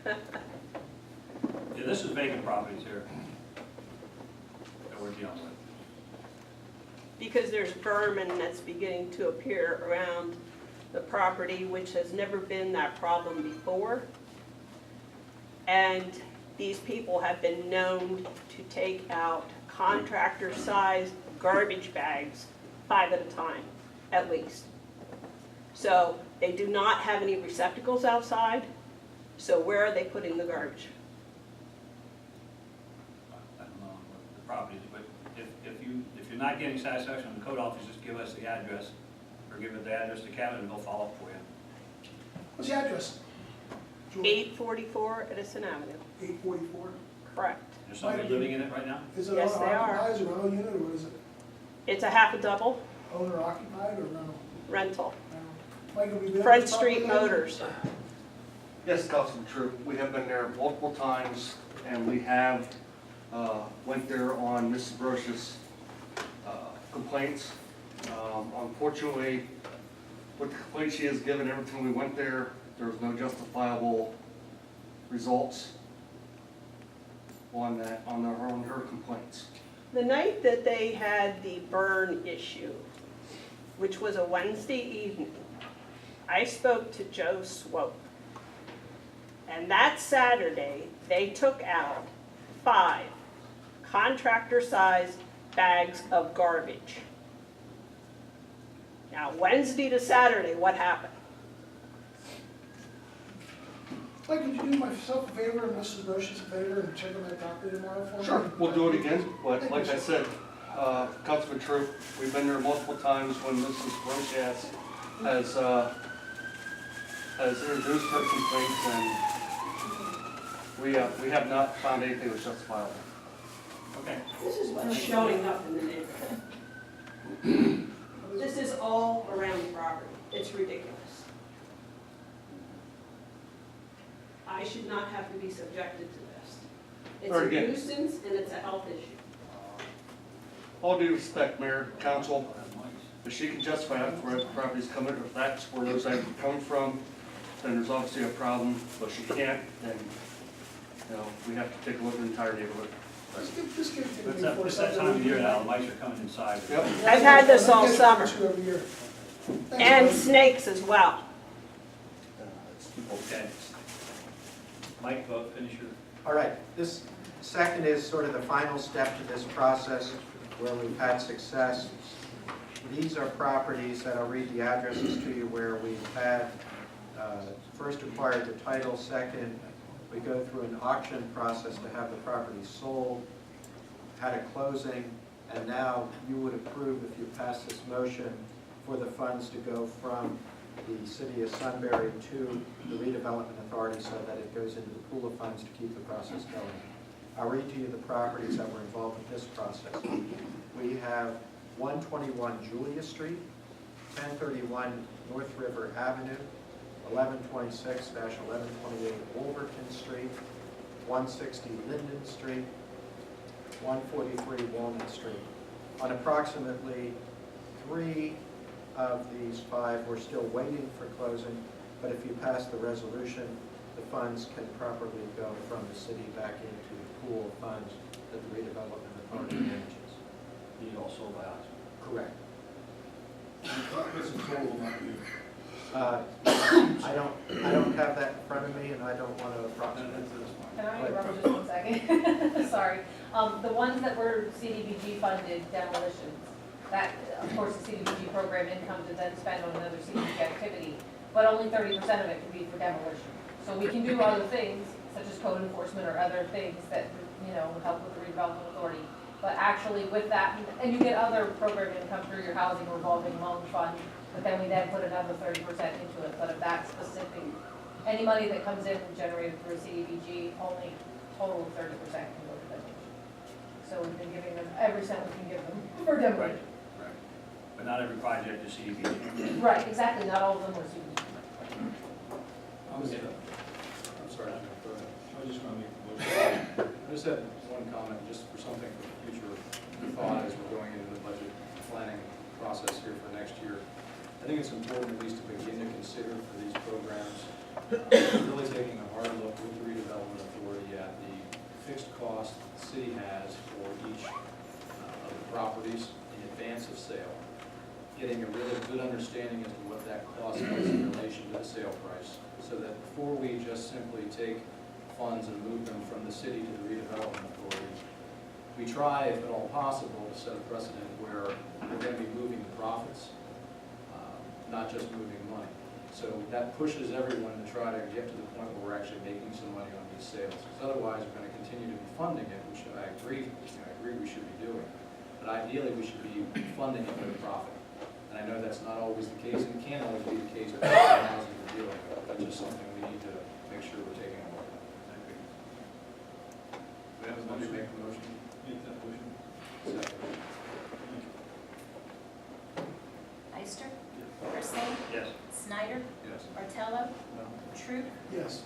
Yeah, this is vacant properties here that we're dealing with. Because there's vermin that's beginning to appear around the property, which has never been that problem before. And these people have been known to take out contractor-sized garbage bags, 5 at a time, at least. So they do not have any receptacles outside, so where are they putting the garbage? I don't know what the property is, but if you're not getting satisfaction from the code office, just give us the address, or give it the address to Kevin, and they'll follow up for you. What's the address? 844 Edison Avenue, 844. correct. There's somebody living in it right now? Is it Yes, owner they are. occupied, is it rental unit, or what is it? It's a half a double Owner occupied or rental? rental. Mike, have we been Front to the property Street yet? Motors. Yes, Councilman True. We have been there multiple times, and we have went there on Mrs. Broch's complaints. Unfortunately, with the complaint she has given, every time we went there, there was no justifiable results on that, on her complaints. The night that they had the burn issue, which was a Wednesday evening, I spoke to Joe Swope. And that Saturday, they took out 5 contractor-sized bags of garbage. Now, Wednesday to Saturday, what happened? Mike, could you do myself a favor and Mrs. Brochus a favor and check on that property tomorrow for me? Sure, we'll do it again, but like I said, Councilman True, we've been there multiple times when Mrs. Broch has introduced her complaints, and we have not found anything that's justifiable. Okay. This is what's showing up in the neighborhood. This is all around the property. It's ridiculous. I should not have to be subjected to this. It's Or a again. nuisance and it's a health issue. All due respect, Mayor, Council, if she can justify it where the property's coming, if that's where those items are coming from, then there's obviously a problem, but she can't, then, we have to take a look at the entire neighborhood. Just give it to me It's that time of year now, the mice are coming inside. Yep. I've had this all summer. Every year. Thanks, And Mike. snakes as well. Okay. Mike, go finish your. All right, this second is sort of the final step to this process where we've had success. These are properties that I'll read the addresses to you where we've had first acquired the title, second we go through an auction process to have the property sold, had a closing, and now you would approve, if you pass this motion, for the funds to go from the city of Sunbury to the redevelopment authority so that it goes into the pool of funds to keep the process going. I'll read to you the properties that were involved in this process. We have 121 Julia Street, 1031 North River Avenue, 1126-1128 Wolverton Street, 160 Linden Street, 143 Walnut Street. On approximately 3 of these 5, we're still waiting for closing, but if you pass the resolution, the funds can properly go from the city back into the pool of funds that the redevelopment authority manages. You all sold the house. Correct. What's the total amount due? I don't have that in front of me, and I don't want to approximate. Can I interrupt just 1 second? Sorry. The ones that were CDBG funded demolitions, that, of course, the CDBG program income to then spend on another CDBG activity, but only 30% of it can be for demolition. So we can do other things, such as code enforcement or other things that, help with the redevelopment authority. But actually with that, and you get other program income through your housing revolving loan fund, but then we then put another 30% into it. But of that specific, any money that comes in generated through a CDBG, only total of 30% can go to demolition. So we've been giving them every cent we can give them for demolition. Right. But not every project is CDBG. Right, exactly, not all of them were CDBG. I'm sorry, I'm going to throw it. I was just going to make a motion. I just had one comment, just for something for future thought as we're going into the budget planning process here for next year. I think it's important at least to begin to consider for these programs, really taking a hard look with the utilities in advance of sale, getting a really good understanding as to what that cost is in relation to the sale price, so that before we just simply take funds and move them from the city to the redevelopment authority, we try, if at all possible, to set a precedent where we're going to be moving the profits, not just moving money. So that pushes everyone to try to get to the point where we're actually making some money on these sales. Because otherwise, we're going to continue to be funding it, which I agree we should be doing. But ideally, we should be funding it with a profit. And I know that's not always the case, and it can't always be the case with the housing we're dealing with. That's just something we need to make sure we're taking a look at. We have a Somebody motion. make a motion? Make that motion. Second. Ister, Persing, Yes. Snyder, Yes. Bartello, No. Troop, Yes.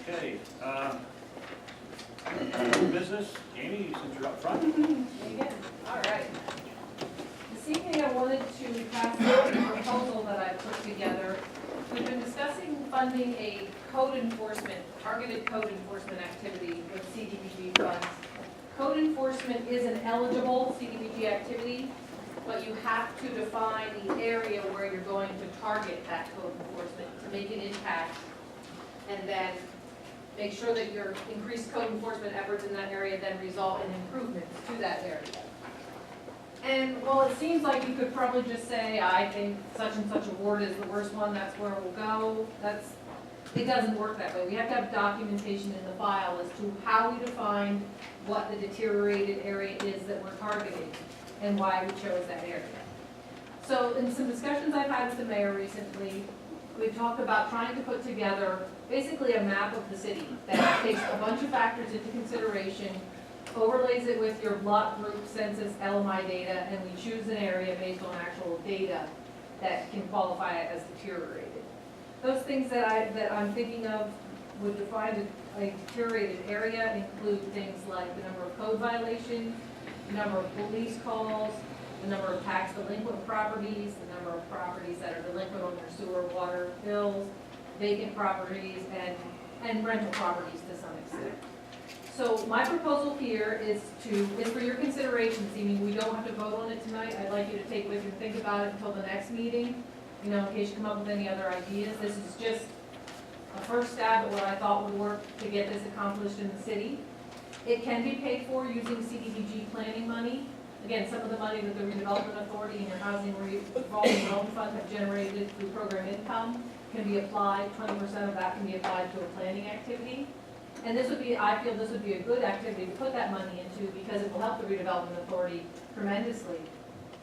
Okay, business, Jamie, since you're up front. Again, all right. This evening I wanted to pass out a proposal that I put together. We've been discussing funding a code enforcement, targeted code enforcement activity with CDBG funds. Code enforcement is an eligible CDBG activity, but you have to define the area where you're going to target that code enforcement to make an impact, and then make sure that your increased code enforcement efforts in that area then result in improvements to that area. And while it seems like you could probably just say, I think such and such a ward is the worst one, that's where we'll go, it doesn't work that way. We have to have documentation in the file as to how we define what the deteriorated area is that we're targeting and why we chose that area. So in some discussions I've had with the mayor recently, we've talked about trying to put together basically a map of the city that takes a bunch of factors into consideration, overlays it with your block group census LMI data, and we choose an area based on actual data that can qualify it as deteriorated. Those things that I'm thinking of would define a deteriorated area include things like the number of code violations, the number of police calls, the number of tax delinquent properties, the number of properties that are delinquent on their sewer, water bills, vacant properties, and rental properties to some extent. So my proposal here is for your consideration, meaning we don't have to vote on it tonight. I'd like you to take with you and think about it until the next meeting, in case you come up with any other ideas. This is just a first stab at what I thought would work to get this accomplished in the city. It can be paid for using CDBG planning money. Again, some of the money that the redevelopment authority and your housing revolving loan fund have generated through program income can be applied, 20% of that can be applied to a planning activity. And this would be, I feel this would be a good activity to put that money into because it will help the redevelopment authority tremendously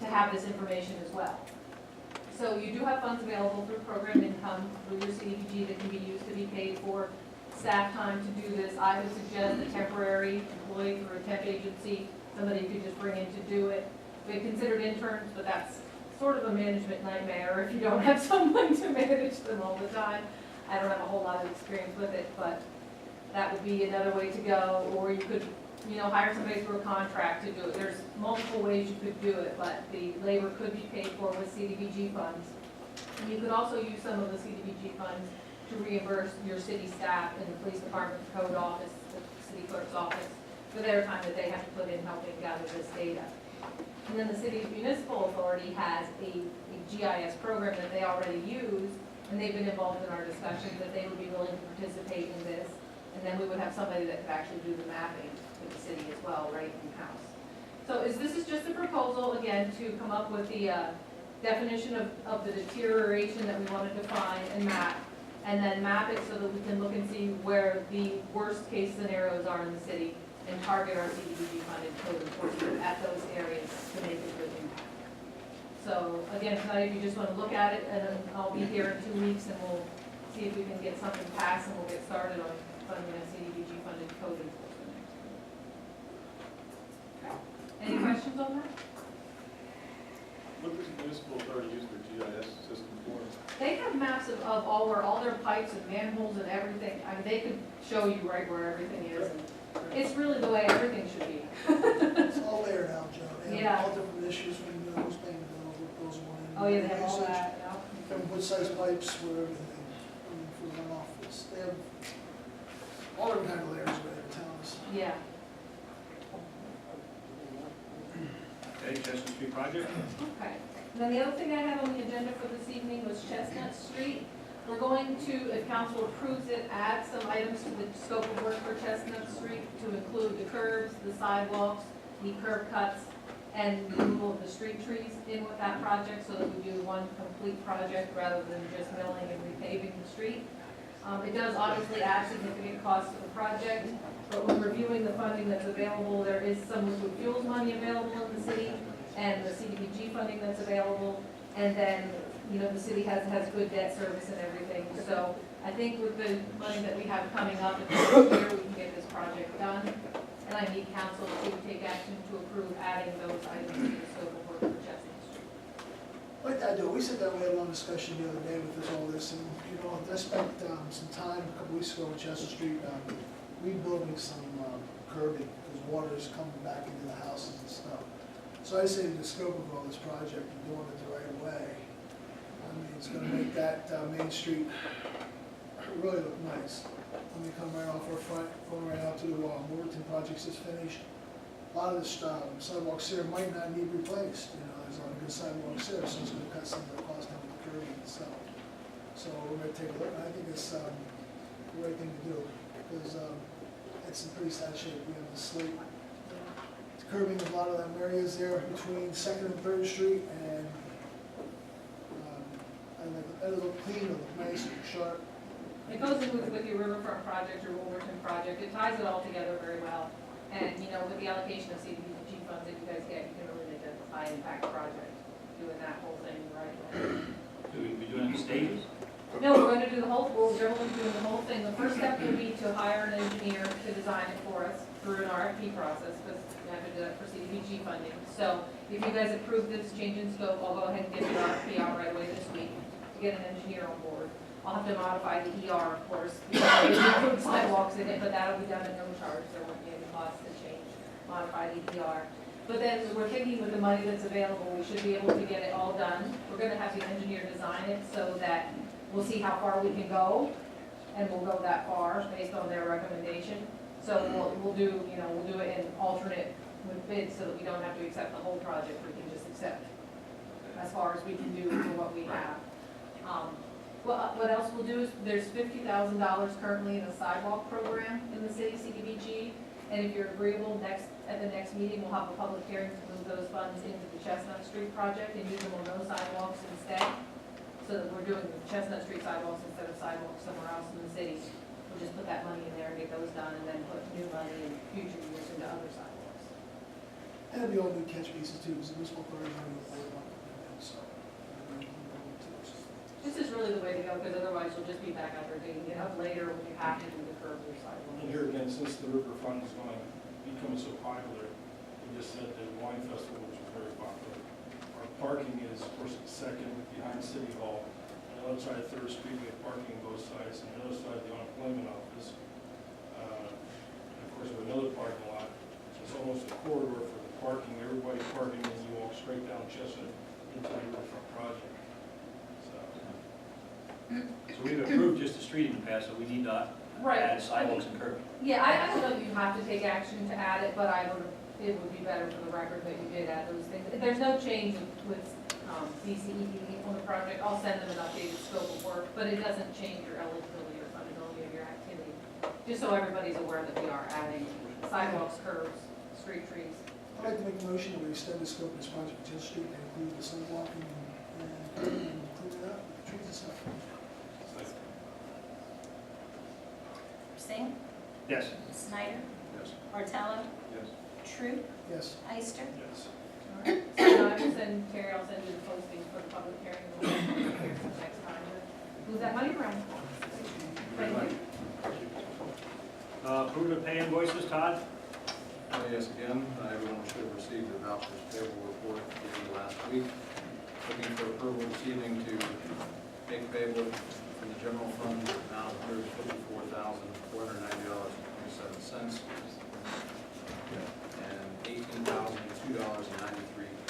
to have this information as well. So you do have funds available through program income, through your CDBG that can be used to be paid for staff time to do this. I would suggest a temporary employee through a temp agency, somebody you could just bring in to do it. We've considered interns, but that's sort of a management nightmare if you don't have someone to manage them all the time. I don't have a whole lot of experience with it, but that would be another way to go. Or you could, hire somebody through a contract to do it. There's multiple ways you could do it, but the labor could be paid for with CDBG funds. And you could also use some of the CDBG funds to reimburse your city staff in the police department, the code office, the city clerk's office, for their time that they have to put in helping gather this data. And then the city's municipal authority has a GIS program that they already use, and they've been involved in our discussions that they would be willing to participate in this. And then we would have somebody that could actually do the mapping for the city as well, right in-house. So this is just a proposal, again, to come up with the definition of the deterioration that we want to define and map, and then map it so that we can look and see where the worst case scenarios are in the city and target our CDBG funded code enforcement at those areas to make a good impact. So again, tonight, if you just want to look at it, and then I'll be here in 2 weeks and we'll see if we can get something passed and we'll get started on funding a CDBG funded code enforcement. Okay. Any questions on that? What does municipal authority use their GIS system for? They have maps of where all their pipes and manholes and everything. I mean, they could show you right where everything is. And it's really the way everything should be. It's all layered out, Joe. They have Yeah. all different issues when you know who's paying the bills, what goes on. Oh, yeah, they have all usage, that, yeah. From what size pipes, where everything, for the runoff, they have all different kind of layers where every town is. Yeah. Street project. Okay. And then the other thing I had on the agenda for this evening was Chestnut Street. We're going to, if council approves it, add some items to the scope of work for Chestnut Street to include the curbs, the sidewalks, the curb cuts, and removal of the street trees in with that project, so that we do one complete project rather than just milling and repaving the street. It does obviously add significant cost to the project, but when reviewing the funding that's available, there is some liquid fuels money available in the city, and the CDBG funding that's available, and then, you know, the city has good debt service and everything. So I think with the money that we have coming up in the next year, we can get this project done. And I need council to take action to approve adding those items to the scope of work for Chestnut Street. Like I do, we sat down, we had a long discussion the other day with all this, and, you know, I spent some time a couple weeks ago on Chester Street, rebuilding some curbing, because water is coming back into the houses and stuff. So I say the scope of all this project and doing it the right way, I mean, it's gonna make that Main Street really look nice. When you come right off our front, going right out to the Morton project's just finished. A lot of the sidewalks here might not need replaced, you know, there's a lot of good sidewalks there, so it's gonna cut some of the cost down with the curbing and stuff. So we're gonna take a look, and I think it's the right thing to do, because it's in pretty sad shape. We have the slate curbing of a lot of them areas there between 2nd and 3rd Street, and it'll look clean, it'll look nice, it'll look sharp. It goes in with your Riverfront project, your Wolverton project, it ties it all together very well. And, you know, with the allocation of CDBG funds that you guys get, you can really make a high impact project, doing that whole thing right away. Do we be doing it in stages? No, we're going to do the whole, we're generally doing the whole thing. The first step will be to hire an engineer to design it for us through an RFP process, because we have to do that for CDBG funding. So if you guys approve this change in scope, I'll go ahead and get the RFP out right away this week to get an engineer on board. I'll have to modify the ER, of course, because we put sidewalks in it, but that'll be done at no charge. There won't be any cost to change, modify the ER. But then we're thinking with the money that's available, we should be able to get it all done. We're gonna have the engineer design it so that we'll see how far we can go, and we'll go that far based on their recommendation. So we'll do, you know, we'll do it in alternate with bids so that we don't have to accept the whole project. We can just accept as far as we can do for what we have. What else we'll do is, there's $50,000 currently in the sidewalk program in the city CDBG, and if you're agreeable, at the next meeting, we'll have a public hearing to move those funds into the Chestnut Street project and use them on those sidewalks instead, so that we're doing the Chestnut Street sidewalks instead of sidewalks somewhere else in the city. We'll just put that money in there and get those done, and then put new money in future years into other sidewalks. And it'll be all new catch bases too, because the municipal authority is going to hold on to them, so. This is really the way to go, because otherwise you'll just be back out there digging it up later when you have to do the curb or sidewalk. And here again, since the riverfront is going to become so popular, we just said the wine festival, which is very popular. Our parking is, of course, second behind City Hall. On the other side of 3rd Street, we have parking on both sides, and the other side, the unemployment office. And of course, we have another parking lot. So it's almost a corridor for the parking. Everybody parking, and you walk straight down Chestnut into the riverfront project. So we've approved just the street in the past, so we need to Right. add sidewalks and curbing. Yeah, I don't know if you have to take action to add it, but it would be better for the record that you did add those things. There's no change with DCED on the project. I'll send them an updated scope of work, but it doesn't change your eligibility or fundability of your activity. Just so everybody's aware that we are adding sidewalks, curbs, street trees. I'd like to make a motion that we extend the scope of this project to Chester Street and include the sidewalking and clean it up, trees and stuff. Singh, Yes. Snyder, Yes. Martello, Yes. Troop, Yes. Ister. Yes. So I will send, Terry, I'll send you the postings for the public hearing next time. Move that money around. Thank you. Approve the pay invoices, Todd? Yes, again, everyone should have received the vouchers payable report given last week. Looking for approval this evening to make payable from the general fund amount of $154,490.27 and $18,002.93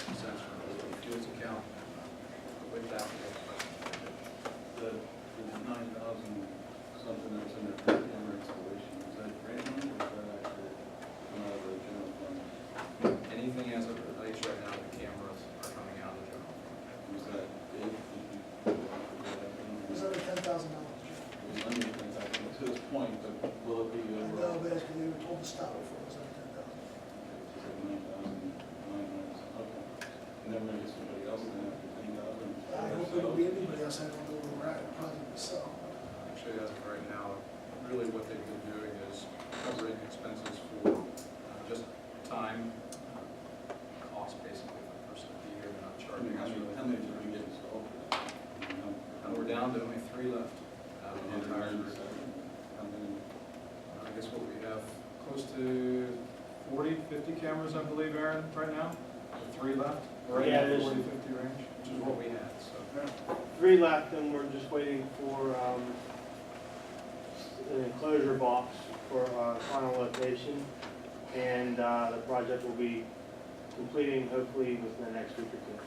from the liquid fuels account. With that, The 9,000 something that's in the camera installation, is that grant money or is that actually come out of the general fund? anything as it relates right now to cameras $10,000. To this point, but will it be I over? know, but they were told to stop before it was under 10,000. Okay. And then we're gonna get somebody else in after 10,000. I hope there will be anybody else, I don't know where we're at, probably myself. Actually, as of right now, really what they've been doing is covering expenses for just time, cost basically for the person to be here, they're not charging us. How many did we get installed? And we're down to only 3 left out of the entire group. How many? I guess what we have, close to 40, 50 cameras, I believe, Aaron, right now? 3 left? Right Yeah, in the there's- 40, 50 range, which is what we had, so. 3 left, and we're just waiting for an enclosure box for final location. And the project will be completing hopefully within the next week or two.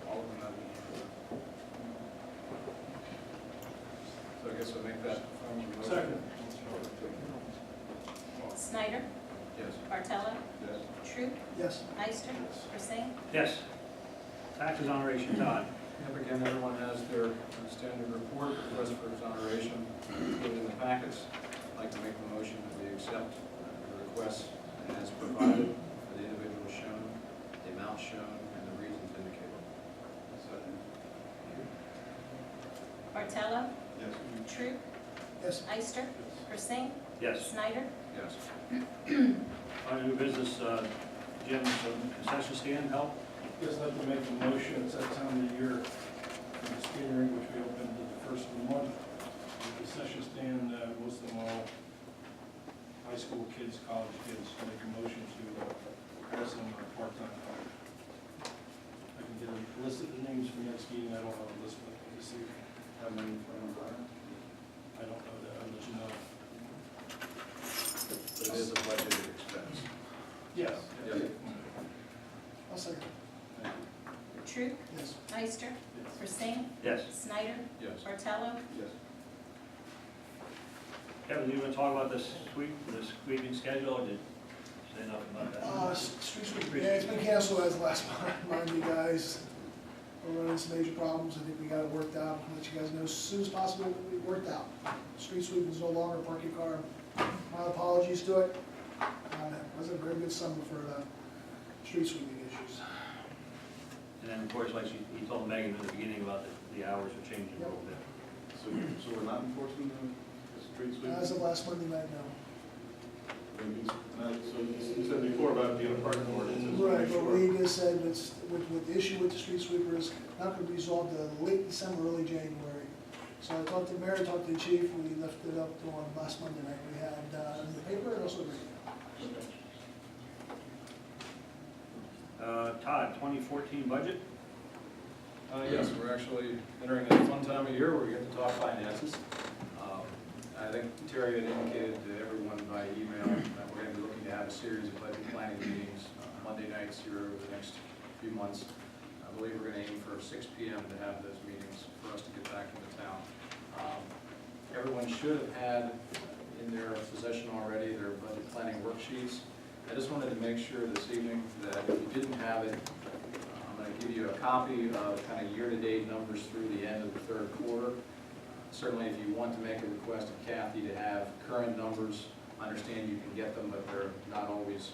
All of them have been. So I guess we'll make that final motion. Second. Snyder? Yes. Bartello? Yes. Troop? Yes. Ister? Persing? Yes. Tax exoneration, Todd. Yep, again, everyone has their standard report, request for exoneration, included in the packets. I'd like to make the motion that we accept the request as provided for the individuals shown, the amount shown, and the reasons indicated. Second. Bartello? Yes. Troop? Yes. Ister? Persing? Yes. Snyder? Yes. On new business, Jim, concession stand help? Just like to make a motion, it's that time of the year, in the skating which we opened the first of the month. The concession stand, most of them all high school kids, college kids, make a motion to pass them a part-time help. I can get a list of the names for next meeting, I don't have a list, but I can see, How many for an employer? I don't know that, I'll let you know. But it is a budgeted expense. Yes. Yes. I'll second. Troop? Yes. Ister? Persing? Yes. Snyder? Yes. Bartello? Yes. Kevin, you want to talk about this sweeping schedule, or did you say nothing about that? Street sweeping, yeah, it's been canceled as the last remind you guys. We're running some major problems, I think we got it worked out, I'll let you guys know as soon as possible, it'll be worked out. Street sweeping is no longer park your car, my apologies to it. It was a very good summer for street sweeping issues. And then, of course, like he told Megan in the beginning about the hours are changing a little bit. So we're not enforcing the street sweeping? As of last Monday night, no. So you said before about being a parking ordinance. Right, but we just said it's, with the issue with the street sweepers, not gonna be resolved till late December, early January. So I talked to Mary, talked to the chief, we left it up on last Monday night. We had in the paper and also radio. Todd, 2014 budget? Yes, we're actually entering a fun time of year where we get to talk finances. I think Terry had indicated to everyone by email that we're going to be looking to have a series of budget planning meetings Monday nights here over the next few months. I believe we're going to aim for 6 p.m. to have those meetings for us to get back into town. Everyone should have had in their possession already their budget planning worksheets. I just wanted to make sure this evening that if you didn't have it, I'm going to give you a copy of kind of year-to-date numbers through the end of the third quarter. Certainly, if you want to make a request of Kathy to have current numbers, I understand you can get them, but they're not always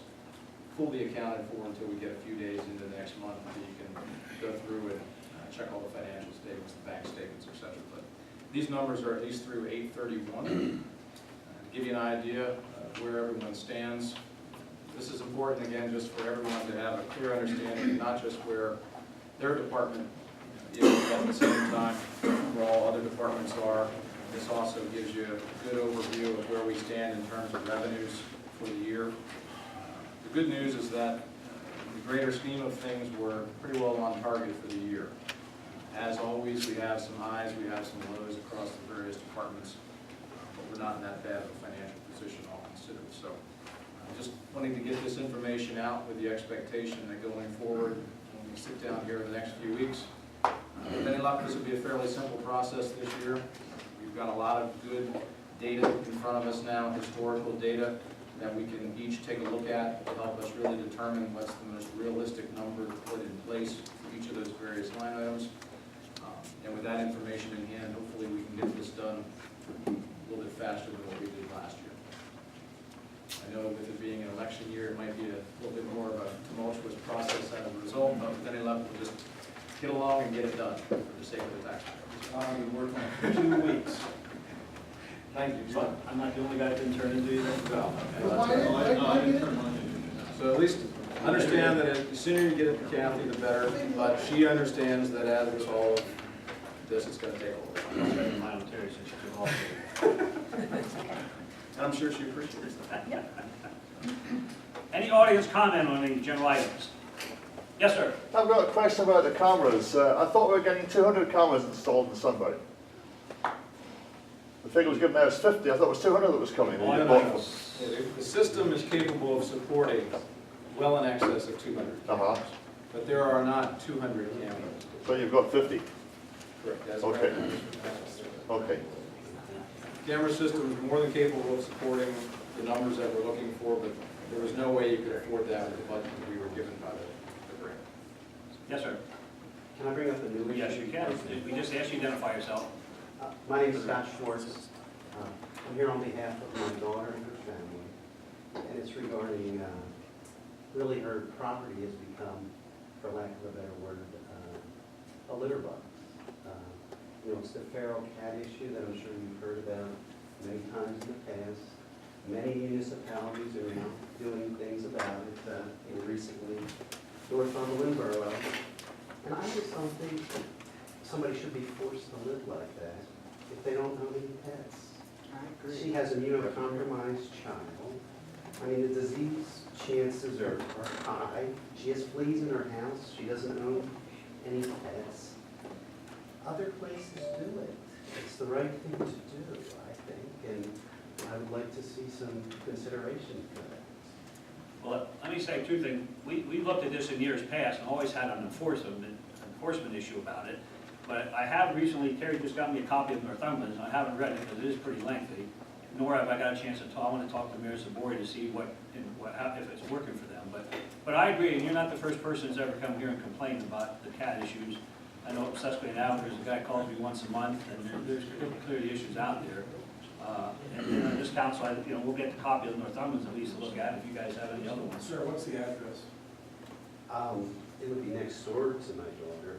fully accounted for until we get a few days into the next month, so you can go through and check all the financial statements, the bank statements, et cetera. But these numbers are at least through 8/31. To give you an idea of where everyone stands, this is important, again, just for everyone to have a clear understanding, not just where their department is at the same time, where all other departments are. This also gives you a good overview of where we stand in terms of revenues for the year. The good news is that in the greater scheme of things, we're pretty well on target for the year. As always, we have some highs, we have some lows across the various departments, but we're not in that bad of a financial position, all considered. So just wanting to get this information out with the expectation that going forward, when we sit down here in the next few weeks, with any luck, this will be a fairly simple process this year. We've got a lot of good data in front of us now, historical data, that we can each take a look at to help us really determine what's the most realistic number to put in place for each of those various line items. And with that information in hand, hopefully we can get this done a little bit faster than what we did last year. I know with it being an election year, it might be a little bit more of a tumultuous process as a result, but with any luck, we'll just get along and get it done for the sake of the taxpayers. I've been working on it for 2 weeks. Thank you. So I'm not the only guy that didn't turn into you then? Well, Why did it? so at least understand that the sooner you get it to Kathy, the better, but she understands that as a result of this, it's gonna take a little I'm while. spending mine on Terry since she's off. And I'm sure she appreciates that. Any audience comment on any general items? Yes, sir. I've got a question about the cameras. I thought we were getting 200 cameras installed in Sunbury. The figure was given there as 50. I thought it was 200 that was coming. Oh, You I bought know. them. The system is capable of supporting well in excess of 200 cameras, but there are not 200 cameras. So you've got 50. Correct. That's Okay. right. Okay. Camera system is more than capable of supporting the numbers that we're looking for, but there was no way you could afford that with the budget that we were given by the grant. Yes, sir. Can I bring up a new issue? Yes, you can. We just asked you to identify yourself. My name is Scott Schwartz. I'm here on behalf of my daughter and her family, and it's regarding, really her property has become, for lack of a better word, a litter box. You know, it's the feral cat issue that I'm sure you've heard about many times in the past. Many municipalities are now doing things about it, recently Northumberland Borough. And I just don't think somebody should be forced to live like that if they don't own any pets. I agree. She has an immunocompromised child. I mean, the disease chances are high. She has fleas in her house. She doesn't own any pets. Other places do it. It's the right thing to do, I think, and I would like to see some consideration for that. Well, let me say two things. We looked at this in years past and always had an enforcement issue about it. But I have recently, Terry just got me a copy of Northumberland's, and I haven't read it because it is pretty lengthy. Nor have I got a chance to talk. I want to talk to Mayor Sabori to see if it's working for them. But I agree, and you're not the first person who's ever come here and complained about the cat issues. I know at Susquehanna, there's a guy who calls me once a month, and there's clearly issues out there. And then this council, we'll get the copy of Northumberland's at least to look at if you guys have any other ones. Sir, what's the address? It would be next door to my daughter.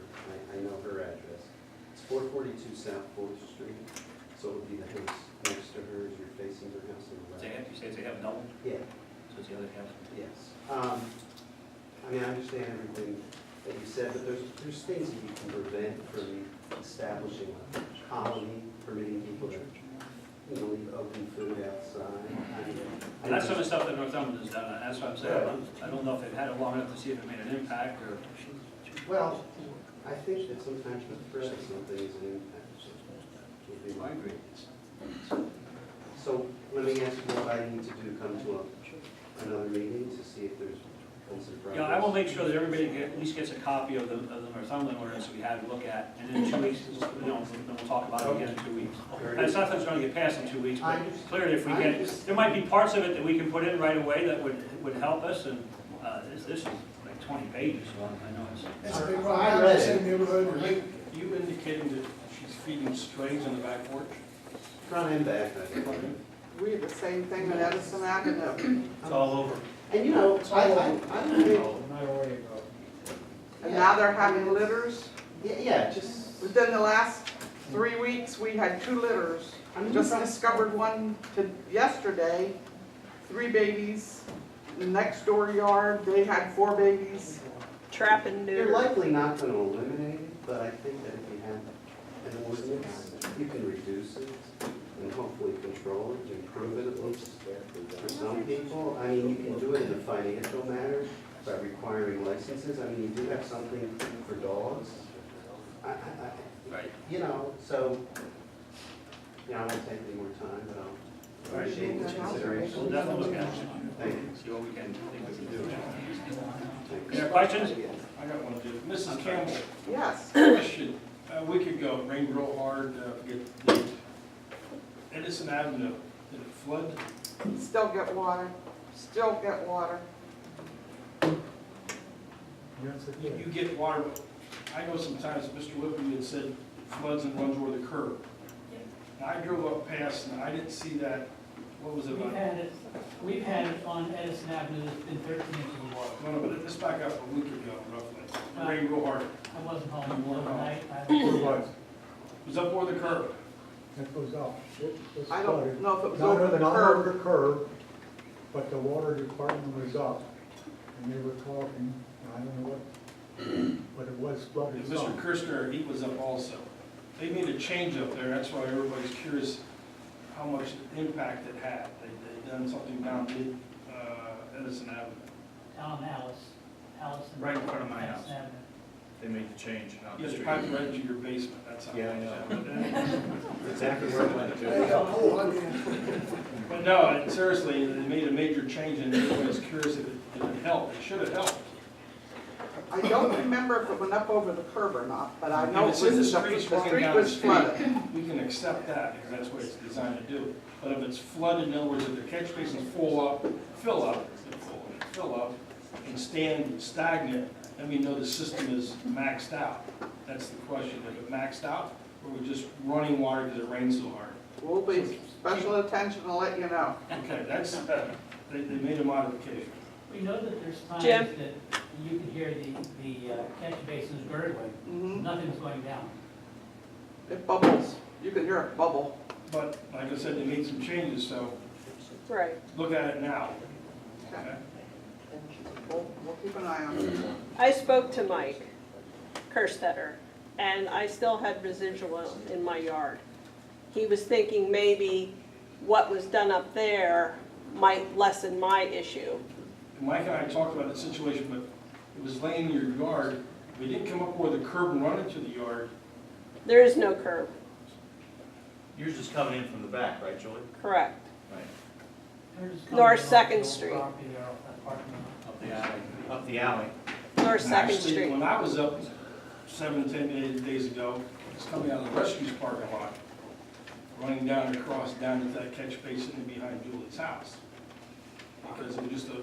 I know her address. It's 442 South 4th Street, so it would be the house next to hers. You're facing her house on the left. You say they have double, Yeah, so it's the other house. yes. I mean, I understand everything that you said, but there's things that you can prevent from establishing a colony, permitting people to, leave open food outside. And that's some of the stuff that Northumberland's done, that's what I'm saying. I don't know if they've had it long enough to see if it made an impact, or, Well, I think that sometimes with threats, something is an impact. Would be I agree. So let me ask you what I need to do, come to another meeting to see if there's some progress. Yeah, I will make sure that everybody at least gets a copy of the Northumberland ordinance we have to look at, and in 2 weeks, then we'll talk about it again in 2 weeks. And it's not that it's gonna get passed in 2 weeks, but clearly if we get, there might be parts of it that we can put in right away that would help us, and this is like 20 pages, so I know it's. It's a big problem. I live in the same neighborhood. Are you indicating that she's feeding strays in the back porch? Front and back, I think. We have the same thing at Edison Avenue. It's all over. And I don't think, And now they're having litters. yeah, just. Within the last 3 weeks, we had 2 litters. Just discovered one yesterday, 3 babies. The next door yard, they had 4 babies. Trap and You're neuter. likely not going to eliminate it, but I think that if you have an ordinance, you can reduce it and hopefully control it, improve it at least for some people. I mean, you can do it in a financial manner by requiring licenses. I mean, you do have something for dogs. Right. So, I won't take any more time, but I'll appreciate the We'll consideration. definitely look at it. Thank you. See what we can do. Any other questions? I got one, Jim. Mrs. Campbell, Yes. question. A week ago, it rained real hard, Edison Avenue, did it flood? Still get water. Still get water. You get water, I know sometimes Mr. Whippy had said floods and runs over the curb. And I drove up past and I didn't see that, what was it We've about? we've had it on Edison Avenue, it's been 13 inches of water. No, but this back up a week ago roughly. It rained real hard. I wasn't home overnight. It was up over the curb. It was up. It was I flooded. don't know if it was Not over the not over curb. the curb, but the water department was up, and they were talking, I don't know what, but it was flooded And Mr. some. Kirschner, he was up also. They made a change up there, that's why everybody's curious how much impact it had. They done something down mid, Edison Avenue. Down Alice. Right in front of my Edison house. Avenue. They made the change out You the had street. pipe right into your basement, that's how. Yeah, I know. Exactly where it went They got to. pulled on you. But no, seriously, they made a major change and everybody's curious if it helped. It should have helped. I don't remember if it went up over the curb or not, but I know If it's in the the streets, running street down the was street, flooded. we can accept that because that's what it's designed to do. But if it's flooded, in other words, if the catch basins fill up, and stand stagnant, then we know the system is maxed out. That's the question. Is it maxed out or we're just running water because it rains so hard? We'll be special attention and let you know. Okay, that's, they made a modification. We know that there's times Jim? that you can hear the catch basins gurgling, Mhm. nothing's going down. It bubbles. You can hear it bubble. But like I said, they made some changes, so Right. look at it now. Okay. Okay? We'll keep an eye on it. I spoke to Mike Kerstetter, and I still had residual in my yard. He was thinking maybe what was done up there might lessen my issue. Mike and I talked about the situation, but it was laying in your yard. We didn't come up where the curb and run into the yard. There is no curb, Yours is coming in from the back, right, Julie? correct. Right. They're just North coming off Second the old Street. property there off that parking lot. Up the alley. Up the alley. North Second Actually, Street. when I was up 7 to 10 days ago, it's coming out of the rescue's parking lot, running down across, down to that catch basin behind Julie's house. Because it was just a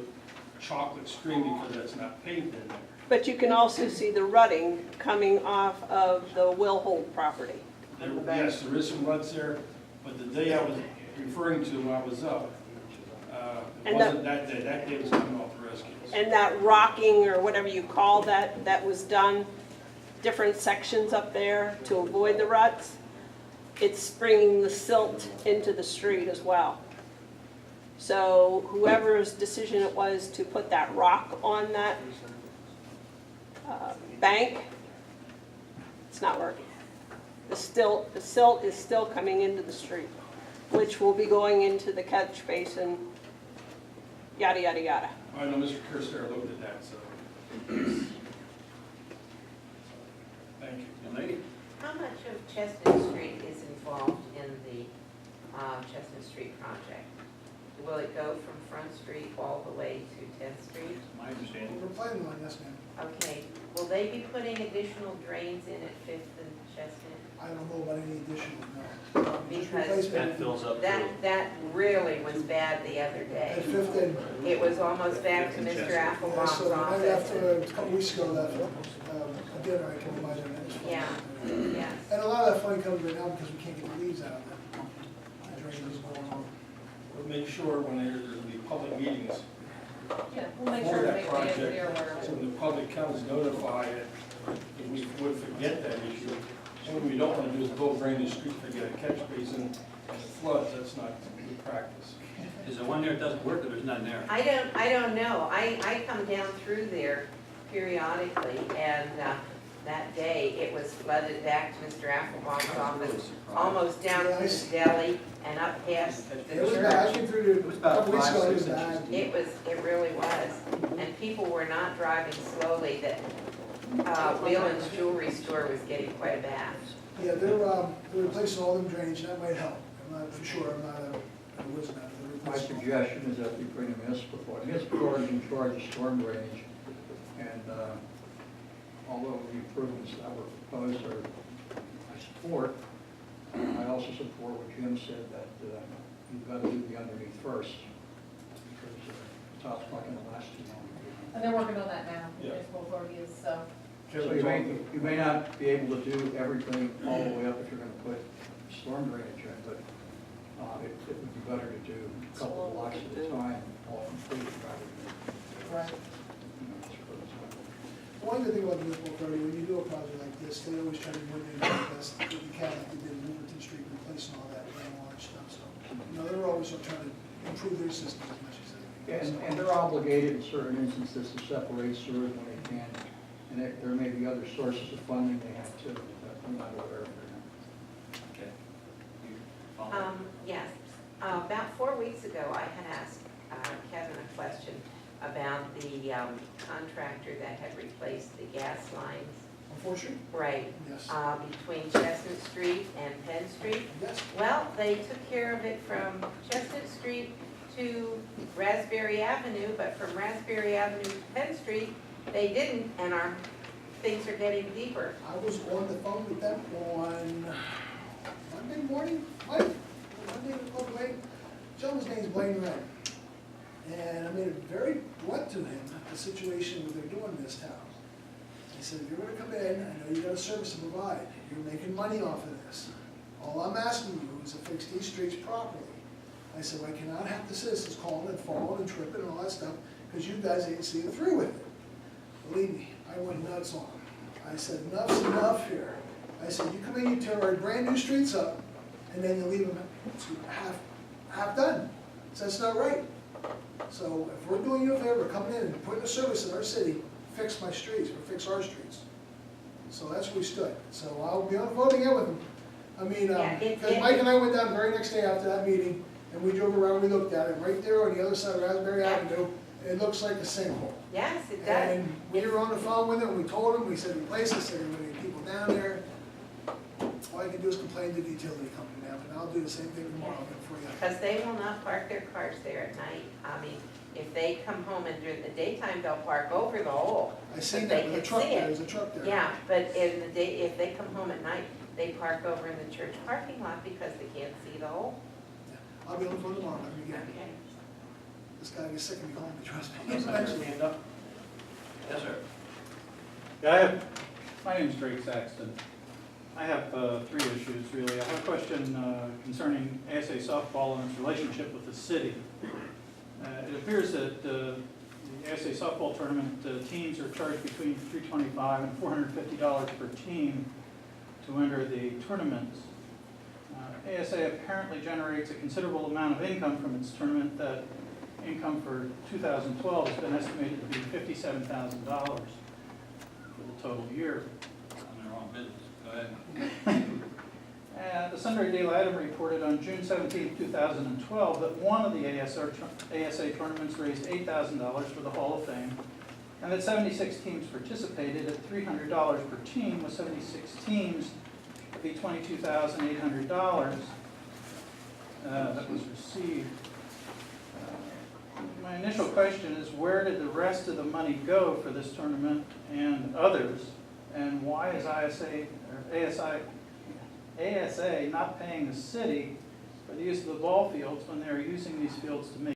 chocolate stream because that's not paved in there. But you can also see the rutting coming off of the Will Holt property. Yes, there is some ruts there, but the day I was referring to when I was up, it And wasn't that day. That day was coming off the rescues. And that rocking, or whatever you call that, that was done, different sections up there to avoid the ruts, it's bringing the silt into the street as well. So whoever's decision it was to put that rock on that bank, it's not working. The silt is still coming into the street, which will be going into the catch basin, yada, yada, yada. I know Mr. Kirster looked at that, so. Thank you. Young lady? How much of Chestnut Street is involved in the Chestnut Street project? Will it go from Front Street all the way to 10th Street? My understanding. We're planning on, yes, ma'am. Okay, will they be putting additional drains in at 5th and Chestnut? I don't know about any additional, no. Just Because replacement. That fills up. That really was bad the other At day. Fifth and, It was almost back to Mr. yeah, Applebaum's so the night office. after, a couple weeks ago, that, a dinner, I came by there, and it was fun. Yeah, yes. And a lot of that funny comes right now because we can't get the leaves out of there. The drainage is going on. We'll make sure when there'll be public meetings Yeah, we'll make for sure to that make sure project, they're aware of so it. when the public comes notify it, if we would forget that issue. And what we don't want to do is go drain the street, forget a catch basin, and it floods, that's not good practice. Is there one there that doesn't work or there's none there? I don't know. I come down through there periodically, and that day it was flooded back to Mr. Applebaum's office, almost down to the deli and up past the It was bad, I church. came through there It was a about couple weeks ago, it was 5-6 bad. It really was. And people were not driving slowly. That Wheelan's jewelry store was getting quite a bath. Yeah, they're replacing all them drainage, and that might help. I'm not for sure, I'm not a whiz man. My suggestion is that we bring a municipal court. Municipal court is in charge of storm drainage, and although the improvements that were proposed are, I support, I also support what Jim said, that you've got to do the underneath first, because the top's not going to last too long. And they're working on that now, Yeah. municipal authority is, so. So you may not be able to do everything all the way up if you're gonna put storm drainage in, but it would be better to do a couple of blocks at a time, all completed rather than, Right. One good thing about the municipal authority, when you do a project like this, they always try to do the best that you can, like they did in Liverton Street, replacing all that, and all that stuff, so. They're always trying to improve their system as much as they can. and they're obligated in certain instances to separate sewers when they can. And there may be other sources of funding they have to, that I'm not aware of right now. Okay. You follow? Yes. About 4 weeks ago, I had asked Kevin a question about the contractor that had replaced the gas lines. Unfortunately, Right, yes, between Chestnut Street and Penn Street. yes. Well, they took care of it from Chestnut Street to Raspberry Avenue, but from Raspberry Avenue to Penn Street, they didn't, and our things are getting deeper. I was on the phone with them on Monday morning, Monday, late. Gentleman's name's Blaine Wren. And I made it very blunt to him, the situation where they're doing this town. I said, if you're gonna come in, I know you got a service to provide, you're making money off of this. All I'm asking you is to fix these streets properly. I said, I cannot have the citizens calling and falling and tripping and all that stuff, because you guys ain't seeing through with it. Believe me, I went nuts on them. I said, enough's enough here. I said, you come in, you tear our brand new streets up, and then you leave them half done. So that's not right. So if we're doing you a favor, coming in and putting a service in our city, fix my streets, or fix our streets. So that's where we stood. So I'll be on the phone again with them. I mean, because Mike and I went down the very next day after that meeting, and we drove around, we looked at it, right there on the other side of Raspberry Avenue, it looks like a sinkhole. Yes, it does. And we were on the phone with them, we told them, we said, replace this, there are many people down there. All I can do is complain to the utility company now, and I'll do the same thing tomorrow for you. Because they will not park their cars there at night. I mean, if they come home and during the daytime, they'll park over the hole. I seen but that, they with a can truck see there, it. there's a truck there. Yeah, but in the day, if they come home at night, they park over in the church parking lot because they can't see the hole. I'll be on the phone tomorrow, let me get it. Okay. This guy gets sick of me calling me, trust me. Yes, sir. Hand up. Yes, sir. Yeah, my name's Drake Saxton. I have three issues, really. I have a question concerning ASA softball and its relationship with the city. It appears that the ASA softball tournament teams are charged between $325 and $450 per team to enter the tournaments. ASA apparently generates a considerable amount of income from its tournament. That income for 2012 has been estimated to be $57,000 for the total year. I'm in the wrong business. Go ahead. The Sunbury Daily Item reported on June 17, 2012, that one of the ASA tournaments raised $8,000 for the Hall of Fame, and that 76 teams participated at $300 per team, with 76 teams would be $22,800 that was received. My initial question is, where did the rest of the money go for this tournament and others, and why is ASA not paying the city for the use of the ball fields when they're using these fields to make